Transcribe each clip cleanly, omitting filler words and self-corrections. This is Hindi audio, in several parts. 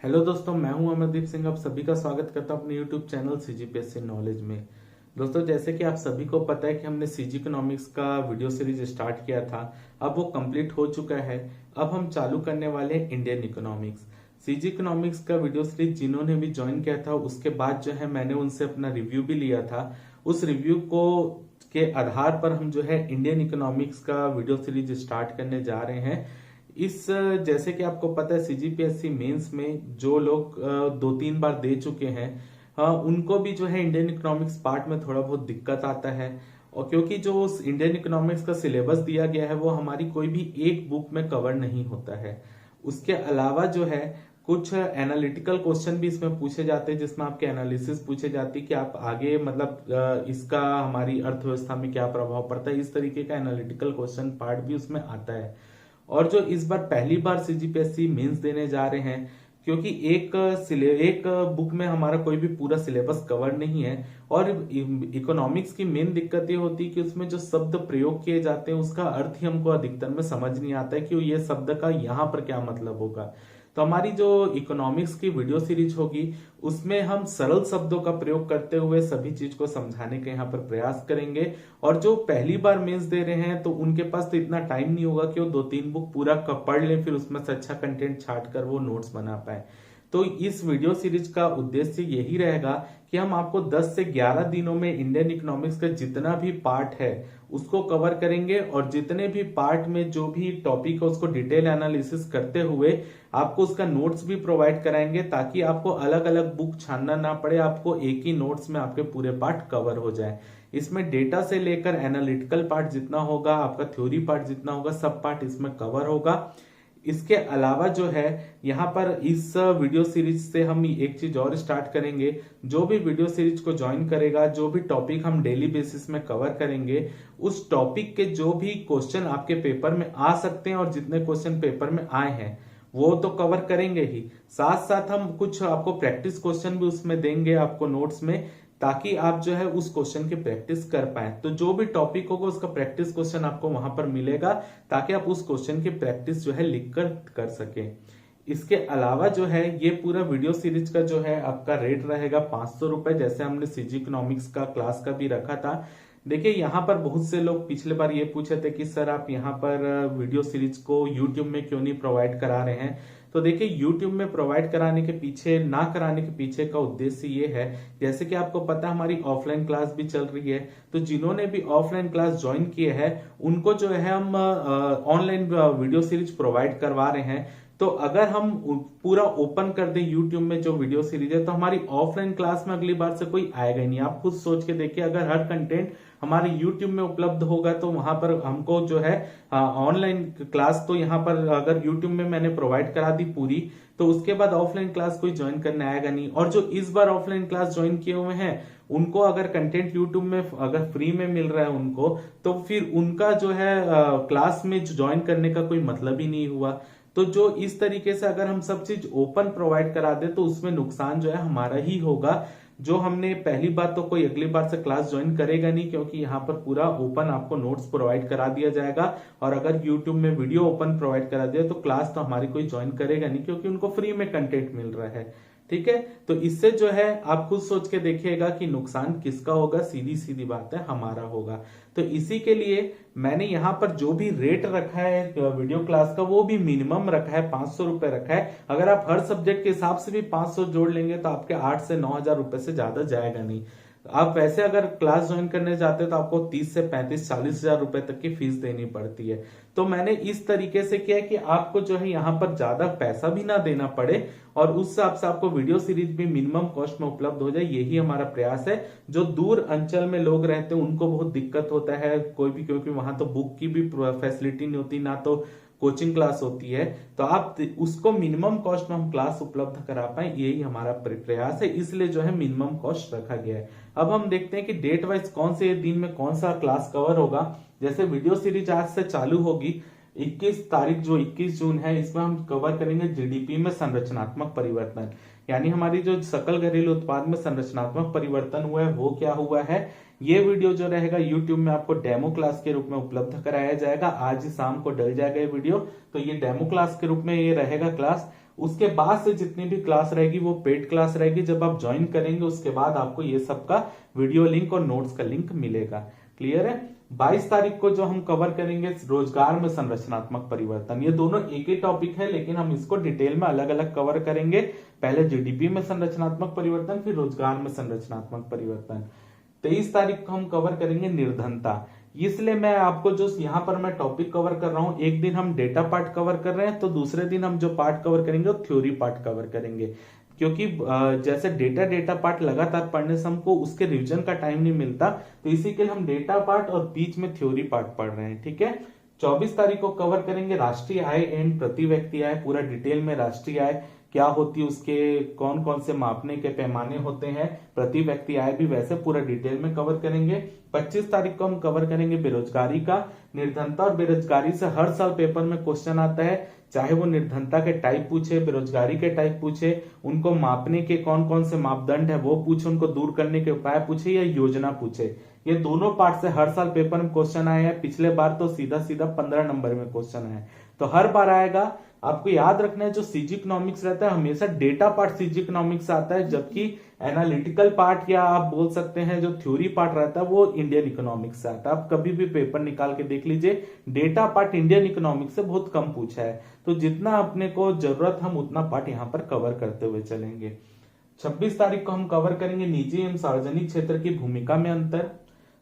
हेलो दोस्तों, मैं हूं अमरदीप सिंह। आप सभी का स्वागत करता हूं अपने यूट्यूब चैनल सीजीपीएससी नॉलेज में। दोस्तों, जैसे कि आप सभी को पता है कि हमने सीजी इकोनॉमिक्स का वीडियो सीरीज स्टार्ट किया था। अब वो कंप्लीट हो चुका है। अब हम चालू करने वाले हैं इंडियन इकोनॉमिक्स। सीजी इकोनॉमिक्स का वीडियो सीरीज जिन्होंने भी ज्वाइन किया था, उसके बाद जो है मैंने उनसे अपना रिव्यू भी लिया था। उस रिव्यू को के आधार पर हम जो है इंडियन इकोनॉमिक्स का वीडियो सीरीज स्टार्ट करने जा रहे हैं। इस जैसे कि आपको पता है सीजीपीएससी मेंस में जो लोग 2-3 बार दे चुके हैं, उनको भी जो है इंडियन इकोनॉमिक्स पार्ट में थोड़ा बहुत दिक्कत आता है। और क्योंकि जो इंडियन इकोनॉमिक्स का सिलेबस दिया गया है वो हमारी कोई भी एक बुक में कवर नहीं होता है। उसके अलावा जो है कुछ एनालिटिकल क्वेश्चन भी इसमें पूछे जाते हैं, जिसमें आपके एनालिसिस पूछे जाती है कि आप आगे मतलब इसका हमारी अर्थव्यवस्था में क्या प्रभाव पड़ता है। इस तरीके का एनालिटिकल क्वेश्चन पार्ट भी उसमें आता है। और जो इस बार पहली बार सीजीपीएससी मेंस देने जा रहे हैं, क्योंकि एक बुक में हमारा कोई भी पूरा सिलेबस कवर नहीं है। और इकोनॉमिक्स की मेन दिक्कत ये होती है कि उसमें जो शब्द प्रयोग किए जाते हैं उसका अर्थ ही हमको अधिकतर में समझ नहीं आता है कि ये शब्द का यहाँ पर क्या मतलब होगा। तो हमारी जो इकोनॉमिक्स की वीडियो सीरीज होगी उसमें हम सरल शब्दों का प्रयोग करते हुए सभी चीज को समझाने का यहाँ पर प्रयास करेंगे। और जो पहली बार मेंस दे रहे हैं तो उनके पास तो इतना टाइम नहीं होगा कि वो 2-3 बुक पूरा पढ़ ले, फिर उसमें से अच्छा कंटेंट छाट कर वो नोट्स बना पाए। तो इस वीडियो सीरीज का उद्देश्य यही रहेगा कि हम आपको 10 से 11 दिनों में इंडियन इकोनॉमिक्स का जितना भी पार्ट है उसको कवर करेंगे। और जितने भी पार्ट में जो भी टॉपिक है उसको डिटेल एनालिसिस करते हुए आपको उसका नोट्स भी प्रोवाइड कराएंगे, ताकि आपको अलग अलग बुक छानना ना पड़े, आपको एक ही नोट्स में आपके पूरे पार्ट कवर हो जाए। इसमें डेटा से लेकर एनालिटिकल पार्ट जितना होगा, आपका थ्योरी पार्ट जितना होगा, सब पार्ट इसमें कवर होगा। इसके अलावा जो है यहाँ पर इस वीडियो सीरीज से हम एक चीज और स्टार्ट करेंगे। जो भी वीडियो सीरीज को ज्वाइन करेगा, जो भी टॉपिक हम डेली बेसिस में कवर करेंगे, उस टॉपिक के जो भी क्वेश्चन आपके पेपर में आ सकते हैं और जितने क्वेश्चन पेपर में आए हैं वो तो कवर करेंगे ही, साथ साथ हम कुछ आपको प्रैक्टिस क्वेश्चन भी उसमें देंगे आपको नोट्स में, ताकि आप जो है उस क्वेश्चन की प्रैक्टिस कर पाए। तो जो भी टॉपिक होगा उसका प्रैक्टिस क्वेश्चन आपको वहां पर मिलेगा, ताकि आप उस क्वेश्चन की प्रैक्टिस जो है लिख कर सके। इसके अलावा जो है ये पूरा वीडियो सीरीज का जो है आपका रेट रहेगा 500 रुपए, जैसे हमने सीजी इकोनॉमिक्स का क्लास का भी रखा था। देखिए, यहाँ पर बहुत से लोग पिछले बार ये पूछे थे कि सर आप यहाँ पर वीडियो सीरीज को यूट्यूब में क्यों नहीं प्रोवाइड करा रहे हैं। तो देखिए, यूट्यूब में प्रोवाइड कराने के पीछे ना कराने के पीछे का उद्देश्य ये है, जैसे कि आपको पता है हमारी ऑफलाइन क्लास भी चल रही है। तो जिन्होंने भी ऑफलाइन क्लास ज्वाइन किए हैं उनको जो है हम ऑनलाइन वीडियो सीरीज प्रोवाइड करवा रहे हैं। तो अगर हम पूरा ओपन कर दें यूट्यूब में जो वीडियो सीरीज है, तो हमारी ऑफलाइन क्लास में अगली बार से कोई आएगा ही नहीं। आप खुद सोच के देखिए, अगर हर कंटेंट हमारे यूट्यूब में उपलब्ध होगा तो वहां पर हमको जो है ऑनलाइन क्लास तो यहाँ पर अगर यूट्यूब में मैंने प्रोवाइड करा दी पूरी, तो उसके बाद ऑफलाइन क्लास कोई ज्वाइन करने आएगा नहीं। और जो इस बार ऑफलाइन क्लास ज्वाइन किए हुए हैं उनको अगर कंटेंट यूट्यूब में अगर फ्री में मिल रहा है उनको, तो फिर उनका जो है क्लास में ज्वाइन करने का कोई मतलब ही नहीं हुआ। तो जो इस तरीके से अगर हम सब चीज ओपन प्रोवाइड करा दे तो उसमें नुकसान जो है हमारा ही होगा। जो हमने पहली बार तो कोई अगली बार से क्लास ज्वाइन करेगा नहीं, क्योंकि यहाँ पर पूरा ओपन आपको नोट्स प्रोवाइड करा दिया जाएगा। और अगर यूट्यूब में वीडियो ओपन प्रोवाइड करा दिया तो क्लास तो हमारी कोई ज्वाइन करेगा नहीं, क्योंकि उनको फ्री में कंटेंट मिल रहा है। ठीक है, तो इससे जो है आप खुद सोच के देखिएगा कि नुकसान किसका होगा। सीधी सीधी बात है, हमारा होगा। तो इसी के लिए मैंने यहाँ पर जो भी रेट रखा है वीडियो क्लास का, वो भी मिनिमम रखा है, 500 रुपए रखा है। अगर आप हर सब्जेक्ट के हिसाब से भी 500 जोड़ लेंगे तो आपके 8 से 9 हजार रुपए से ज्यादा जाएगा नहीं। आप वैसे अगर क्लास ज्वाइन करने जाते हैं तो आपको 30 से 35-40 हजार रुपए तक की फीस देनी पड़ती है। तो मैंने इस तरीके से किया कि आपको जो है यहाँ पर ज्यादा पैसा भी ना देना पड़े और उस हिसाब से आपको वीडियो सीरीज भी मिनिमम कॉस्ट में उपलब्ध हो जाए। यही हमारा प्रयास है। जो दूर अंचल में लोग रहते हैं उनको बहुत दिक्कत होता है कोई भी, क्योंकि वहां तो बुक की भी फैसिलिटी नहीं होती, ना तो कोचिंग क्लास होती है। तो आप उसको मिनिमम कॉस्ट में हम क्लास उपलब्ध करा पाए, यही हमारा प्रयास है। इसलिए जो है मिनिमम कॉस्ट रखा गया है। अब हम देखते हैं कि डेट वाइज कौन से दिन में कौन सा क्लास कवर होगा। जैसे वीडियो सीरीज आज से चालू होगी, 21 तारीख जो 21 जून है, इसमें हम कवर करेंगे जीडीपी में संरचनात्मक परिवर्तन, यानी हमारी जो सकल घरेलू उत्पाद में संरचनात्मक परिवर्तन हुआ है वो क्या हुआ है। ये वीडियो जो रहेगा यूट्यूब में आपको डेमो क्लास के रूप में उपलब्ध कराया जाएगा। आज ही शाम को डल जाएगा ये वीडियो, तो ये डेमो क्लास के रूप में ये रहेगा क्लास। उसके बाद से जितनी भी क्लास रहेगी वो पेड क्लास रहेगी। जब आप ज्वाइन करेंगे उसके बाद आपको ये सब का वीडियो लिंक और नोट्स का लिंक मिलेगा। क्लियर है। 22 तारीख को जो हम कवर करेंगे रोजगार में संरचनात्मक परिवर्तन। ये दोनों एक ही टॉपिक है लेकिन हम इसको डिटेल में अलग अलग कवर करेंगे। पहले जीडीपी में संरचनात्मक परिवर्तन, फिर रोजगार में संरचनात्मक परिवर्तन। 23 तारीख को हम कवर करेंगे निर्धनता। इसलिए मैं आपको जो यहाँ पर मैं टॉपिक कवर कर रहा हूं, एक दिन हम डेटा पार्ट कवर कर रहे हैं तो दूसरे दिन हम जो पार्ट कवर करेंगे वो थ्योरी पार्ट कवर करेंगे। क्योंकि जैसे डेटा पार्ट लगातार पढ़ने से हमको उसके रिवीजन का टाइम नहीं मिलता, तो इसी के लिए हम डेटा पार्ट और बीच में थ्योरी पार्ट पढ़ रहे हैं। ठीक है। 24 तारीख को कवर करेंगे राष्ट्रीय आय एंड प्रति व्यक्ति आय। पूरा डिटेल में राष्ट्रीय आय क्या होती है, उसके कौन कौन से मापने के पैमाने होते हैं, प्रति व्यक्ति आय भी वैसे पूरा डिटेल में कवर करेंगे। 25 तारीख को हम कवर करेंगे बेरोजगारी का। निर्धनता और बेरोजगारी से हर साल पेपर में क्वेश्चन आता है, चाहे वो निर्धनता के टाइप पूछे, बेरोजगारी के टाइप पूछे, उनको मापने के कौन कौन से मापदंड है वो पूछे, उनको दूर करने के उपाय पूछे या योजना पूछे। ये दोनों पार्ट से हर साल पेपर में क्वेश्चन आए हैं। पिछले बार तो सीधा 15 नंबर में क्वेश्चन आए, तो हर बार आएगा। आपको याद रखना है जो सीजी इकोनॉमिक्स रहता है हमेशा डेटा पार्ट सीजी इकोनॉमिक्स आता है, जबकि एनालिटिकल पार्ट या आप बोल सकते हैं जो थ्योरी पार्ट रहता है वो इंडियन इकोनॉमिक्स से आता है। आप कभी भी पेपर निकाल के देख लीजिए, डेटा पार्ट इंडियन इकोनॉमिक्स से बहुत कम पूछा है। तो जितना अपने को जरूरत हम उतना पार्ट यहाँ पर कवर करते हुए चलेंगे। 26 तारीख को हम कवर करेंगे निजी एवं सार्वजनिक क्षेत्र की भूमिका में अंतर।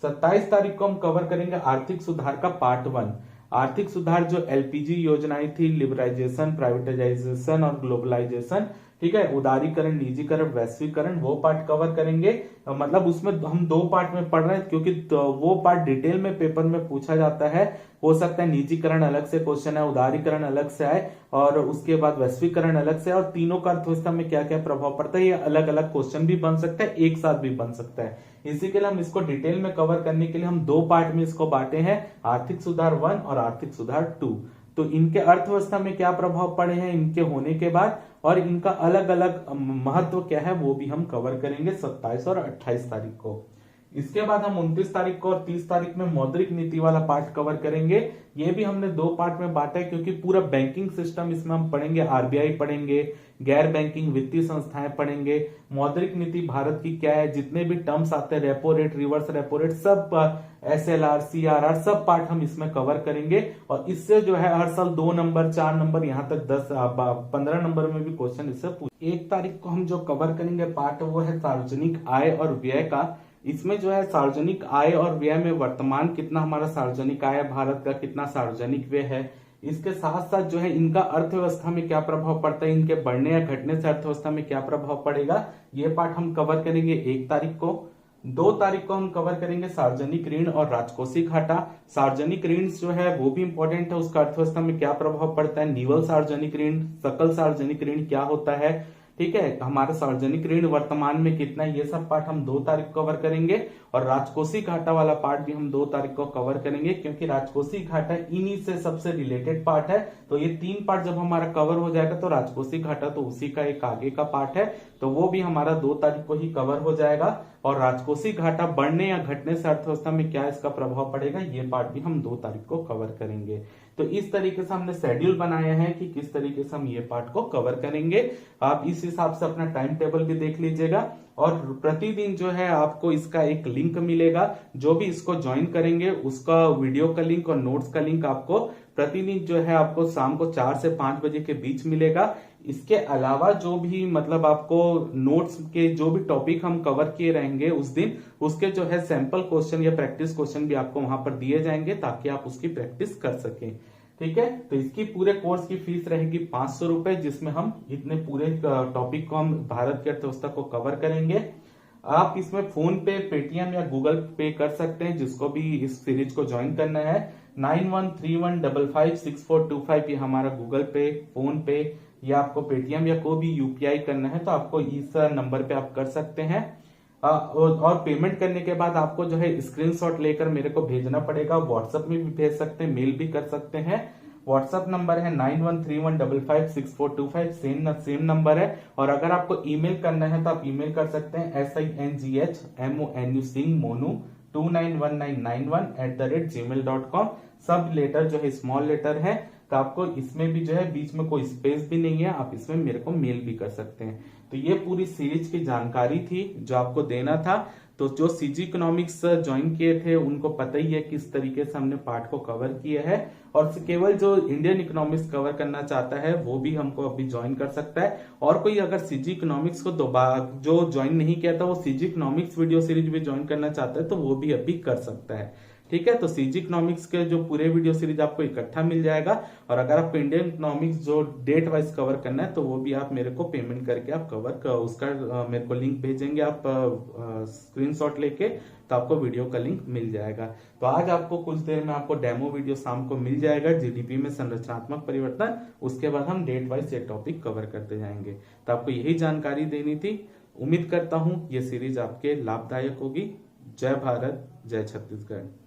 27 तारीख को हम कवर करेंगे आर्थिक सुधार का पार्ट 1। आर्थिक सुधार जो एलपीजी योजनाएं थी, लिबराइजेशन, प्राइवेटाइजेशन और ग्लोबलाइजेशन, ठीक है, उदारीकरण, निजीकरण, वैश्वीकरण, वो पार्ट कवर करेंगे। मतलब उसमें हम 2 पार्ट में पढ़ रहे हैं क्योंकि वो पार्ट डिटेल में पेपर में पूछा जाता है। हो सकता है निजीकरण अलग से क्वेश्चन है, उदारीकरण अलग से आए और उसके बाद वैश्वीकरण अलग से, और तीनों का अर्थव्यवस्था में क्या क्या प्रभाव पड़ता है ये अलग अलग क्वेश्चन भी बन सकता है, एक साथ भी बन सकता है। इसी के लिए हम इसको डिटेल में कवर करने के लिए हम 2 पार्ट में इसको बांटे हैं, आर्थिक सुधार 1 और आर्थिक सुधार 2। तो इनके अर्थव्यवस्था में क्या प्रभाव पड़े हैं इनके होने के बाद, और इनका अलग अलग महत्व क्या है वो भी हम कवर करेंगे 27 और 28 तारीख को। इसके बाद हम 29 तारीख को और 30 तारीख में मौद्रिक नीति वाला पार्ट कवर करेंगे। ये भी हमने 2 पार्ट में बांटा है क्योंकि पूरा बैंकिंग सिस्टम इसमें हम पढ़ेंगे, आरबीआई पढ़ेंगे, गैर बैंकिंग वित्तीय संस्थाएं पढ़ेंगे, मौद्रिक नीति भारत की क्या है, जितने भी टर्म्स आते हैं, repo rate, reverse repo rate, सब एसएलआर, सीआरआर, सब पार्ट हम इसमें कवर करेंगे। और इससे जो है हर साल 2 नंबर, 4 नंबर, यहाँ तक 15 नंबर में भी क्वेश्चन इससे पूछ। 1 तारीख को हम जो कवर करेंगे पार्ट वो है सार्वजनिक आय और व्यय का। इसमें जो है सार्वजनिक आय और व्यय में वर्तमान कितना हमारा सार्वजनिक आय भारत का, कितना सार्वजनिक व्यय है, इसके साथ साथ जो है इनका अर्थव्यवस्था में क्या प्रभाव पड़ता है, इनके बढ़ने या घटने से अर्थव्यवस्था में क्या प्रभाव पड़ेगा, ये पार्ट हम कवर करेंगे 1 तारीख को। 2 तारीख को हम कवर करेंगे सार्वजनिक ऋण और राजकोषीय घाटा। सार्वजनिक ऋण जो है वो भी इंपॉर्टेंट है, उसका अर्थव्यवस्था में क्या प्रभाव पड़ता है, निवल सार्वजनिक ऋण, सकल सार्वजनिक ऋण क्या होता है, ठीक है, हमारा सार्वजनिक ऋण वर्तमान में कितना है, ये सब पार्ट हम 2 तारीख को कवर करेंगे। और राजकोषीय घाटा वाला पार्ट भी हम 2 तारीख को कवर करेंगे क्योंकि राजकोषीय घाटा इन्हीं से सबसे रिलेटेड पार्ट है। तो ये 3 पार्ट जब हमारा कवर हो जाएगा तो राजकोषीय घाटा तो उसी का एक आगे का पार्ट है, तो वो भी हमारा 2 तारीख को ही कवर हो जाएगा। और राजकोषीय घाटा बढ़ने या घटने से अर्थव्यवस्था में क्या इसका प्रभाव पड़ेगा, ये पार्ट भी हम 2 तारीख को कवर करेंगे। तो इस तरीके से हमने शेड्यूल बनाया है कि किस तरीके से हम ये पार्ट को कवर करेंगे। आप इस हिसाब से अपना टाइम टेबल भी देख लीजिएगा। और प्रतिदिन जो है आपको इसका एक लिंक मिलेगा, जो भी इसको ज्वाइन करेंगे उसका वीडियो का लिंक और नोट्स का लिंक आपको प्रतिदिन जो है आपको शाम को 4 से 5 बजे के बीच मिलेगा। इसके अलावा जो भी मतलब आपको नोट्स के जो भी टॉपिक हम कवर किए रहेंगे उस दिन, उसके जो है सैंपल क्वेश्चन या प्रैक्टिस क्वेश्चन भी आपको वहां पर दिए जाएंगे ताकि आप उसकी प्रैक्टिस कर सकें। ठीक है, तो इसकी पूरे कोर्स की फीस रहेगी 500 रुपए, जिसमें हम इतने पूरे टॉपिक को हम भारत की अर्थव्यवस्था को कवर करेंगे। आप इसमें फोन पे, पेटीएम या गूगल पे कर सकते हैं, जिसको भी इस सीरीज को ज्वाइन करना है। 9131556425 ये हमारा गूगल पे, फोन पे या आपको पेटीएम या कोई भी यूपीआई करना है तो आपको इस नंबर पे आप कर सकते हैं। और पेमेंट करने के बाद आपको जो है स्क्रीनशॉट लेकर मेरे को भेजना पड़ेगा। व्हाट्सएप में भी भेज सकते हैं, मेल भी कर सकते हैं। व्हाट्सएप नंबर है 9131556425, सेम नंबर है। और अगर आपको ईमेल करना है तो आप ईमेल कर सकते हैं SINGHMONU 291991@gmail.com। सब लेटर जो है स्मॉल लेटर है, तो आपको इसमें भी जो है बीच में कोई स्पेस भी नहीं है, आप इसमें मेरे को मेल भी कर सकते हैं। तो ये पूरी सीरीज की जानकारी थी जो आपको देना था। तो जो सीजी इकोनॉमिक्स ज्वाइन किए थे उनको पता ही है किस तरीके से हमने पार्ट को कवर किया है, और केवल जो इंडियन इकोनॉमिक्स कवर करना चाहता है वो भी हमको अभी ज्वाइन कर सकता है। और कोई अगर सीजी इकोनॉमिक्स को दोबारा जो ज्वाइन नहीं किया था वो सीजी इकोनॉमिक्स वीडियो सीरीज भी ज्वाइन करना चाहता है तो वो भी अभी कर सकता है। ठीक है, तो सीजी इकोनॉमिक्स के जो पूरे वीडियो सीरीज आपको इकट्ठा मिल जाएगा। और अगर आपको इंडियन इकोनॉमिक्स जो डेट वाइज कवर करना है तो वो भी आप मेरे को पेमेंट करके आप उसका मेरे को लिंक भेजेंगे, आप स्क्रीनशॉट लेके, तो आपको वीडियो का लिंक मिल जाएगा। तो आज आपको कुछ देर में आपको डेमो वीडियो शाम को मिल जाएगा, जीडीपी में संरचनात्मक परिवर्तन। उसके बाद हम डेट वाइज ये टॉपिक कवर करते जाएंगे। तो आपको यही जानकारी देनी थी। उम्मीद करता हूं ये सीरीज आपके लाभदायक होगी। जय भारत, जय छत्तीसगढ़।